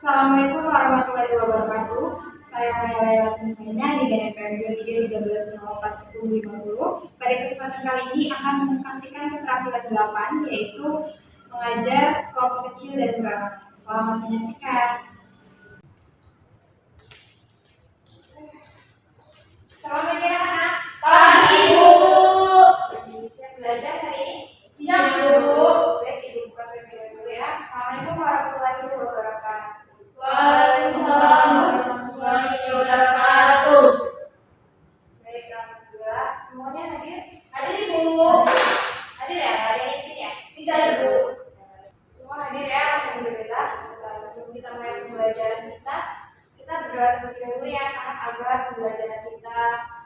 Assalamualaikum warahmatullahi wabarakatuh. Saya Mayalela Tumenya di GNPM 2313041050. Pada kesempatan kali ini akan mempraktikkan keterampilan 8, yaitu mengajar kelompok kecil dan berat. Selamat menyaksikan. Selamat pagi anak-anak. Pagi, Bu. Siap belajar hari ini? Siap, Bu. Baik, Ibu buka terlebih dulu ya. Assalamualaikum warahmatullahi wabarakatuh. Waalaikumsalam warahmatullahi wabarakatuh. Baik, alhamdulillah. Semuanya hadir? Hadir, Bu. Hadir ya? Nggak ada yang izin ya? Tidak, Bu. Semua hadir ya, alhamdulillah. Sebelum kita mulai pembelajaran kita berdoa terlebih dahulu ya, agar pembelajaran kita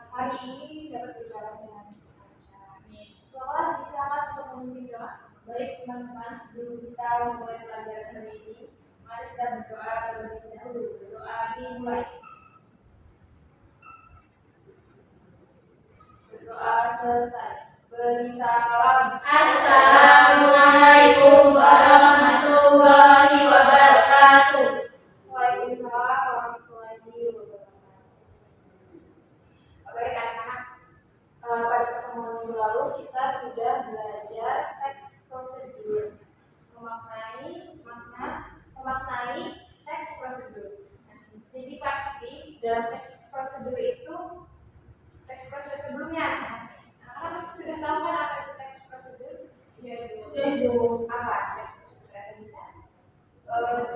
hari ini dapat berjalan dengan lancar. Bapak silakan untuk memimpin doa. Baik, teman-teman, sebelum kita memulai pelajaran hari ini, mari kita berdoa terlebih dahulu. Berdoa dimulai. Berdoa selesai. Beri salam. Assalamualaikum warahmatullahi wabarakatuh. Waalaikumsalam warahmatullahi wabarakatuh. Baik anak-anak, pada pertemuan minggu lalu kita sudah belajar teks prosedur, memaknai teks prosedur. Jadi pasti dalam teks prosedur itu teks prosedur sebelumnya. Anak-anak pasti sudah tahu kan apa itu teks prosedur? Ya, Bu. Apa teks prosedur? Ada bisa?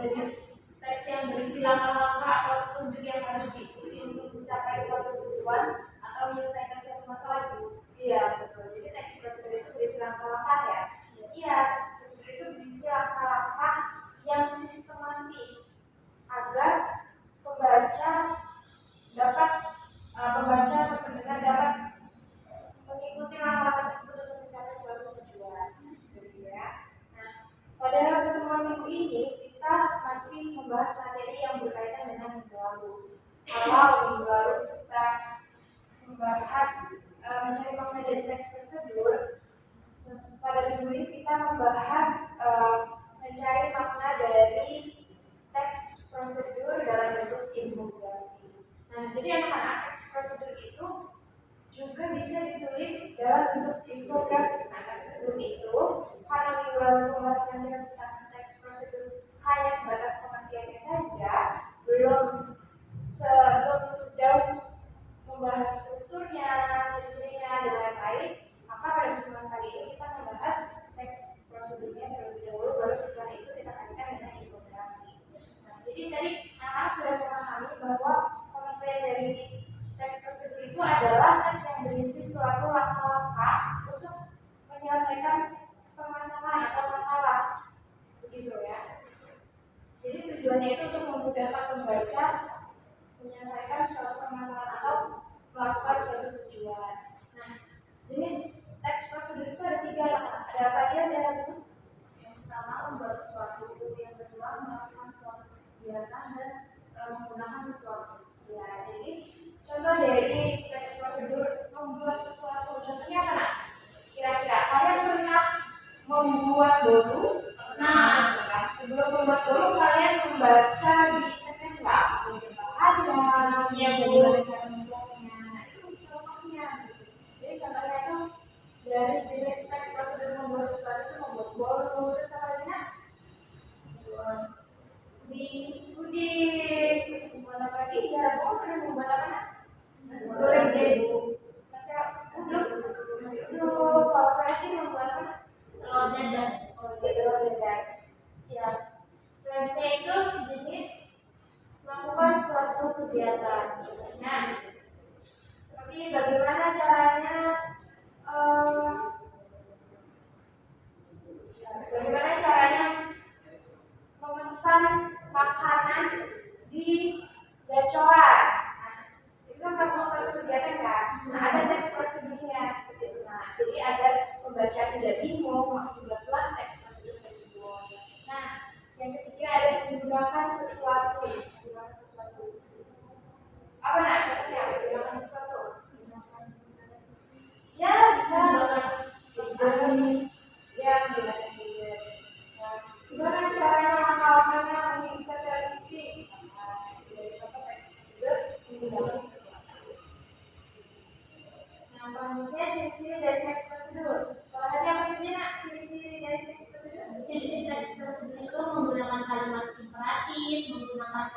Jenis teks yang berisi langkah-langkah atau petunjuk yang harus diikuti untuk mencapai suatu tujuan atau menyelesaikan suatu masalah, Bu. Iya betul. Jadi teks prosedur itu berisi langkah-langkah ya. Iya, prosedur itu berisi langkah-langkah yang sistematis agar pembaca atau pendengar dapat mengikuti langkah-langkah tersebut untuk mencapai suatu tujuan. Gitu ya. Nah, pada pertemuan minggu ini kita masih membahas materi yang berkaitan dengan minggu lalu. Kalau minggu lalu kita membahas mencari makna dari teks prosedur, pada minggu ini kita membahas mencari makna dari teks prosedur dalam bentuk infografis. Nah, jadi anak-anak, teks prosedur itu juga bisa ditulis dalam bentuk infografis. Nah, tapi sebelum itu, karena minggu lalu pembahasannya tentang teks prosedur hanya sebatas pengertiannya saja, belum sejauh membahas strukturnya, ciri-cirinya, dan lain-lain, maka pada pertemuan kali ini kita membahas teks prosedurnya terlebih dahulu, baru setelah itu kita kaitkan dengan infografis. Nah, jadi tadi anak-anak sudah memahami bahwa pengertian dari teks prosedur itu adalah teks yang berisi suatu langkah-langkah untuk menyelesaikan permasalahan atau masalah, begitu ya. Jadi tujuannya itu untuk memudahkan pembaca menyelesaikan suatu permasalahan atau melakukan suatu tujuan. Nah, jenis teks prosedur itu ada 3 lah. Ada apa aja dalam itu? Yang pertama membuat sesuatu, yang kedua melakukan suatu kegiatan dan menggunakan sesuatu. Ya, jadi contoh dari teks prosedur membuat sesuatu, contohnya apa? Nah, kira-kira kalian pernah membuat bolu? Nah, sebelum membuat bolu kalian membaca di internet nggak? Ada, ya, Bu. bagaimana cara membuatnya. Nah, itu contohnya. Jadi contohnya itu dari jenis teks prosedur membuat sesuatu itu membuat bolu, terus apa lagi? Terus membuat apa lagi? Ya, Bu pernah membuat apa? Nasi goreng sih, Bu. Nasi uduk. Kalau saya sih membuat apa? Telur dadar. Telur dadar. Ya. Selanjutnya itu jenis melakukan suatu kegiatan. Contohnya, seperti bagaimana caranya memesan makanan di gacoran. Nah, itu kan melakukan suatu kegiatan kan. Nah, ada teks prosedurnya seperti itu. Nah, jadi agar pembaca tidak bingung, maka dibuatlah teks prosedur tersebut. Nah, yang ketiga ada menggunakan sesuatu. Apa nak contohnya? Menggunakan sesuatu. Ya, bisa menggunakan ya, menggunakan gimana caranya langkah-langkahnya mengikuti televisi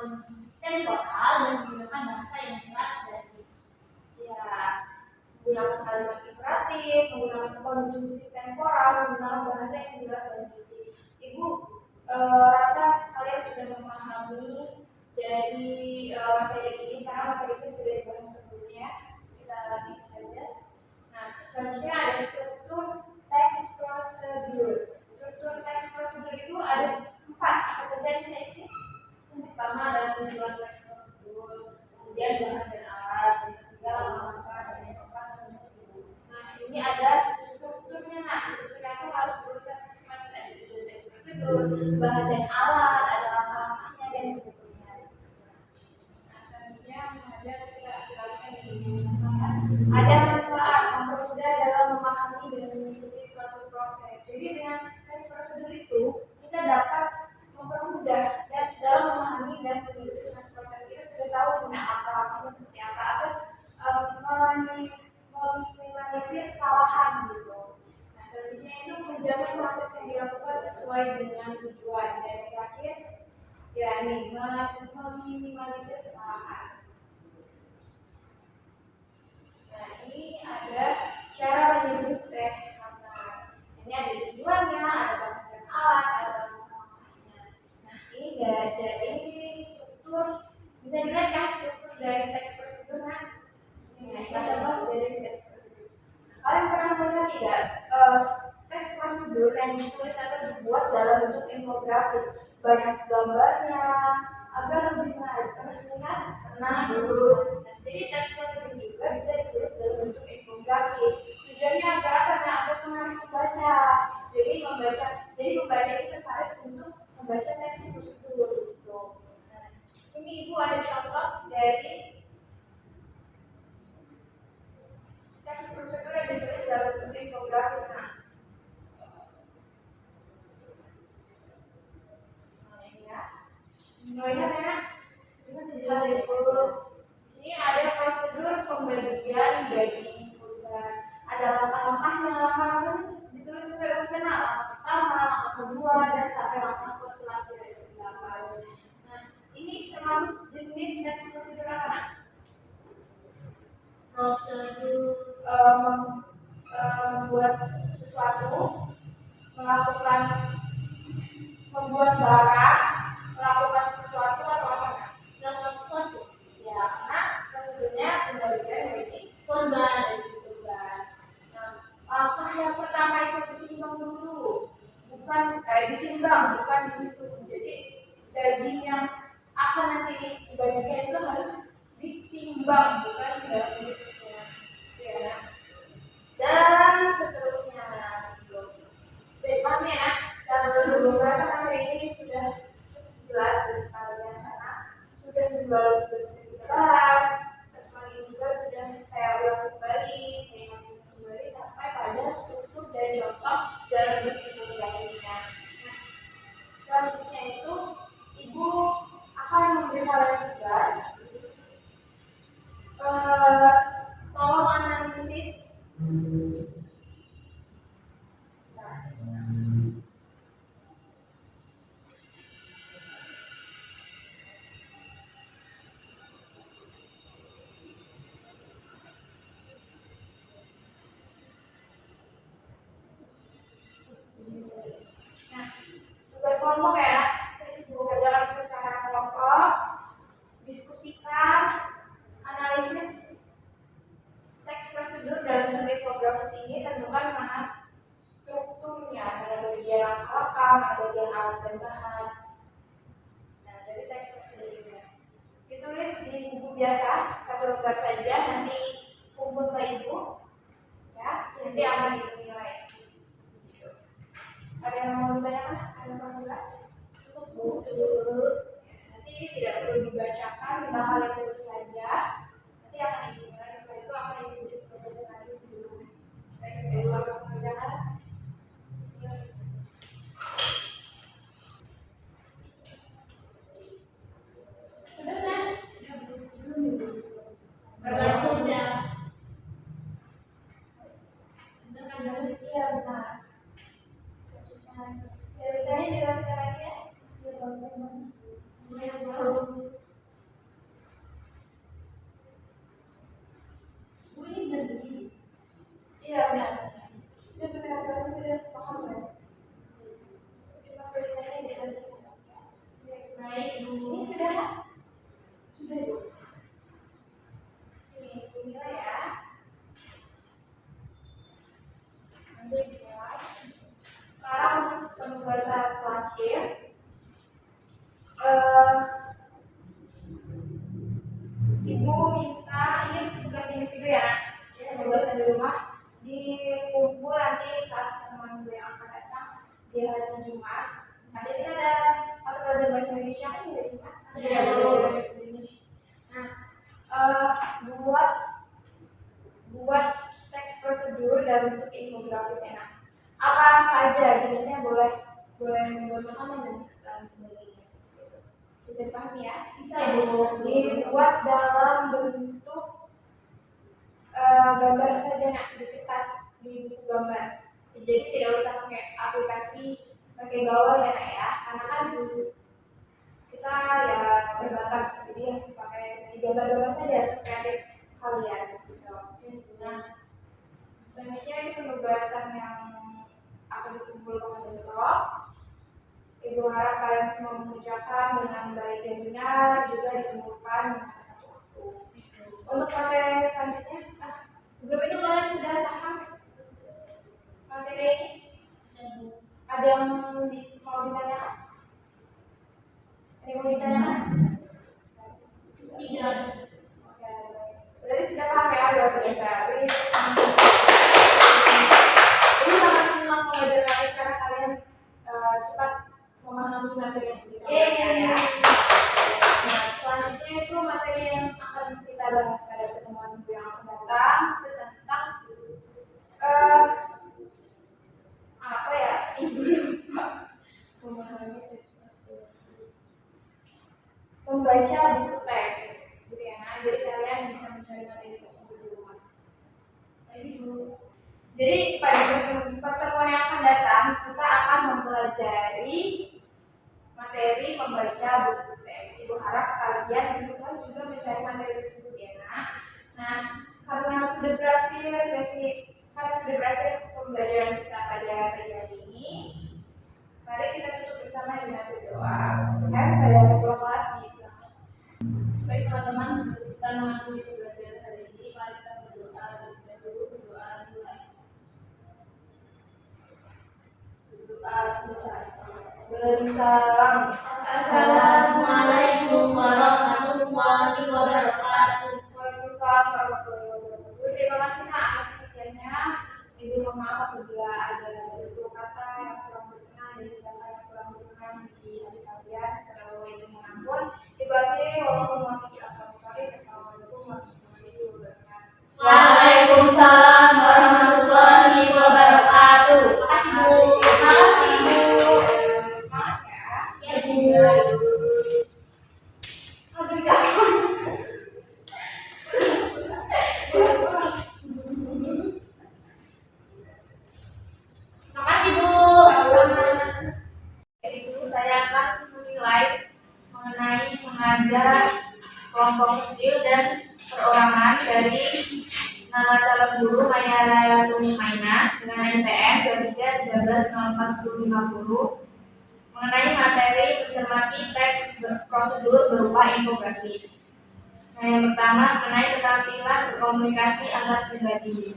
kondisi temporal dan menggunakan bahasa yang jelas dan rinci. Ya, menggunakan kalimat imperatif, menggunakan konjungsi temporal, menggunakan bahasa yang jelas dan rinci. Ibu rasa kalian sudah memahami dari materi ini karena materi ini sudah dibahas sebelumnya. Kita lanjut saja. Nah, selanjutnya ada struktur teks prosedur. Struktur teks prosedur itu ada 4. Apa saja yang saya isi? Yang pertama adalah tujuan teks prosedur, kemudian bahan dan alat, yang ketiga langkah dan yang keempat menuju. Nah, ini ada strukturnya. Nah, strukturnya itu harus berurutan sistematis tadi. Tujuan teks prosedur, bahan dan alat, ada langkah-langkahnya dan bentuknya. Nah, selanjutnya ada kita jelaskan ini. Ada manfaat mempermudah dalam memahami dan mengikuti suatu proses. Jadi dengan teks prosedur itu kita dapat mempermudah dan dalam memahami dan mengikuti suatu proses. Kita sudah tahu guna apa seperti apa atau meminimalisir kesalahan gitu. Nah, selanjutnya itu menjamin proses yang dilakukan sesuai dengan tujuan dan yang terakhir ya ini meminimalisir kesalahan. Nah, ini ada cara menyebut kata. Ini ada tujuannya, ada bahan dan alat, ada langkah-langkahnya. Nah, ini ini struktur bisa dilihat kan struktur dari teks prosedur kan? Ini kita coba dari teks prosedur. Nah, kalian pernah melihat tidak teks prosedur yang ditulis atau dibuat dalam bentuk infografis, banyak gambarnya agar lebih menarik. Pernah lihat? Pernah dulu. Jadi teks prosedur juga bisa ditulis dalam bentuk infografis. Tujuannya agar agar menarik membaca. Jadi membaca itu tertarik untuk membaca teks prosedur. Gitu. Nah, sini ibu ada contoh dari teks prosedur yang ditulis dalam bentuk infografis. Nah, ini ya. Mulainya mana? Sini ada prosedur pembagian daging kurban. Ada langkah-langkahnya, langkah ditulis sesuai urutan langkah pertama, langkah kedua, dan sampai langkah terakhir dari ke-8. Nah, ini termasuk jenis teks prosedur apa? Prosedur membuat sesuatu, membuat barang, melakukan sesuatu atau apa? melakukan sesuatu. Ya, karena prosedurnya pembagian dari Korban. Nah, langkah yang pertama itu ditimbang dulu, ditimbang, bukan dihitung. Jadi daging yang akan nanti dibagikan itu harus ditimbang, bukan dihitung. Ya. Dan seterusnya. Saya paham ya, saya belum merasa hari ini sudah jelas bagi kalian karena sudah kembali bahas. Ini juga sudah saya ulas kembali, saya ingatkan kembali sampai pada struktur dan contoh dalam bentuk infografisnya. Nah, selanjutnya itu ibu akan memberi kalian tugas tolong analisis. Nah, tugas kelompok ya, ibu kerjakan secara kelompok, diskusikan, analisis teks prosedur dalam bentuk infografis ini, tentukan mana strukturnya, ada bagian rekam, ada bagian alat dan bahan. Nah, dari teks prosedur ini ditulis di buku biasa, satu lembar saja, nanti kumpul ke ibu, ya, nanti akan dinilai. Ada yang mau ditanyakan? Ada yang mau jelas? Cukup bu. Nanti ini tidak perlu dibacakan, kita kalian tulis saja. Nanti akan dinilai. Setelah itu akan dibuat lagi dulu. Baik, besok pengerjaan. Sudah kan? Berlakunya. Iya benar. Ya, biasanya dilakukan lagi ya. sudah Kak? Sudah Bu. Sini inilah ya. Nanti dimulai. Sekarang pembahasan terakhir. Ibu minta ini tugas individu ya, tugasan di rumah dikumpul nanti saat teman gue yang akan datang di hari Jumat. Nanti kita ada atau pelajaran bahasa Indonesia kan di hari Jumat? Ada pelajaran bahasa Indonesia. Nah, buat teks prosedur dan bentuk infografisnya. Nah, apa saja jenisnya boleh membuat makanan dan sebagainya. Bisa dipahami ya? Bisa dibuat dalam bentuk gambar saja nak di kertas di buku gambar. Jadi tidak usah pakai aplikasi pakai Gawal ya nak ya, karena kan kita ya terbatas, jadi ya pakai di gambar-gambar saja sekreatif kalian gitu. Nah, selanjutnya ini penugasan yang akan dikumpulkan besok. Ibu harap kalian semua mengerjakan dengan baik dan benar, juga ditemukan dengan waktu. Untuk materi selanjutnya, sebelum itu kalian sudah paham materi ini? Ada yang mau ditanyakan? Ada yang mau ditanyakan? Tidak. Oke. Berarti sudah paham ya, luar biasa. Ini sangat senang mengajar kalian karena kalian cepat memahami materi yang disampaikan ya. Nah, selanjutnya itu materi yang akan kita bahas pada pertemuan yang akan datang itu tentang apa ya? Memahami teks tersebut. Membaca buku teks, gitu ya. Nah, jadi kalian bisa mencari materi tersebut di rumah. Jadi pada pertemuan yang akan datang kita akan mempelajari materi membaca buku teks. Ibu harap kalian di rumah juga mencari materi tersebut ya nak. Nah, karena sudah berakhir pembelajaran kita pada pagi hari ini, mari kita tutup bersama dengan berdoa. Dan pada ketua kelas di Islam. Baik teman-teman, sebelum kita mengakhiri pembelajaran hari ini, mari kita berdoa dan berdoa mulai. Berdoa selesai. Bersalam. Assalamualaikum warahmatullahi wabarakatuh. Waalaikumsalam warahmatullahi wabarakatuh. Terima kasih nak atas perhatiannya. Ibu mohon maaf apabila ada tutur kata yang kurang berkenan dan tindakan yang kurang berkenan di hati kalian. Kalau itu mengampun, Ibu akhiri walaupun muwaffiq Assalamualaikum warahmatullahi wabarakatuh. Waalaikumsalam warahmatullahi wabarakatuh. Makasih Bu. Makasih Bu. Semangat ya. Ya Bu. Aduh jangan. Makasih Bu. Di sini saya akan menilai mengenai mengajar kelompok kecil dan perorangan dari nama calon guru Maya Rayatul Maina dengan NPM 2313041050 mengenai materi mencermati teks prosedur berupa infografis. Nah, yang pertama mengenai keterampilan berkomunikasi antar pribadi.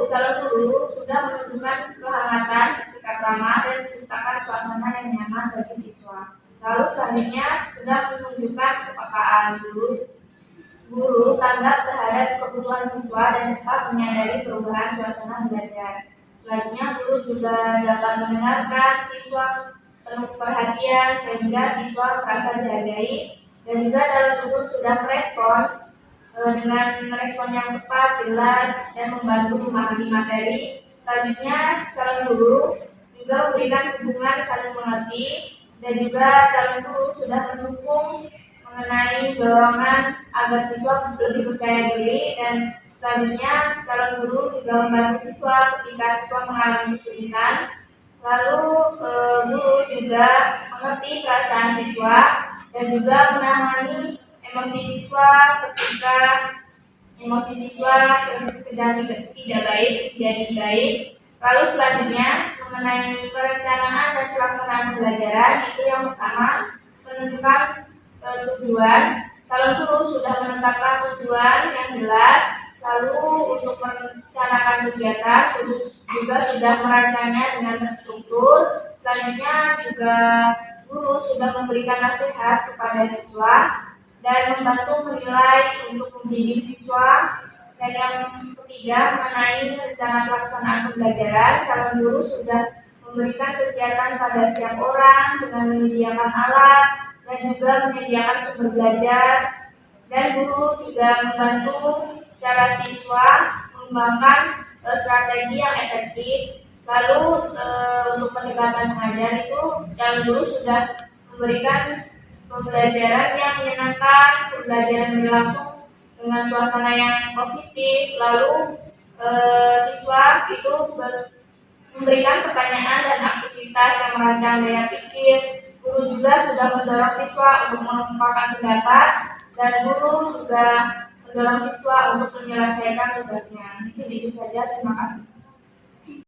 Calon guru sudah menunjukkan kehangatan, sikap ramah dan menciptakan suasana yang nyaman bagi siswa. Lalu selanjutnya sudah menunjukkan kepekaan guru tanggap terhadap kebutuhan siswa dan cepat menyadari perubahan suasana belajar. Selanjutnya guru juga dapat mendengarkan siswa penuh perhatian sehingga siswa merasa dihargai, dan juga calon guru sudah merespon dengan respon yang tepat, jelas, dan membantu memahami materi. Selanjutnya calon guru juga memberikan hubungan saling mengerti, dan juga calon guru sudah mendukung mengenai dorongan agar siswa lebih percaya diri, dan selanjutnya calon guru juga membantu siswa ketika siswa mengalami kesulitan. Lalu guru juga mengerti perasaan siswa dan juga menangani emosi siswa ketika emosi siswa sedang tidak baik jadi baik. Lalu selanjutnya mengenai perencanaan dan pelaksanaan pembelajaran, itu yang pertama menentukan tujuan. Calon guru sudah menetapkan tujuan yang jelas, lalu untuk merencanakan kegiatan, guru juga sudah merancangnya dengan terstruktur. Selanjutnya juga guru sudah memberikan nasihat kepada siswa dan membantu menilai untuk membimbing siswa. Dan yang ketiga, mengenai rencana pelaksanaan pembelajaran, calon guru sudah memberikan kegiatan pada setiap orang dengan menyediakan alat dan juga menyediakan sumber belajar, dan guru juga membantu cara siswa mengembangkan strategi yang efektif. Lalu untuk pendekatan mengajar itu, calon guru sudah memberikan pembelajaran yang menyenangkan, pembelajaran berlangsung dengan suasana yang positif. Lalu siswa itu memberikan pertanyaan dan aktivitas yang merancang daya pikir. Guru juga sudah mendorong siswa untuk mengungkapkan pendapat, dan guru juga mendorong siswa untuk menyelesaikan tugasnya. Itu saja, terima kasih.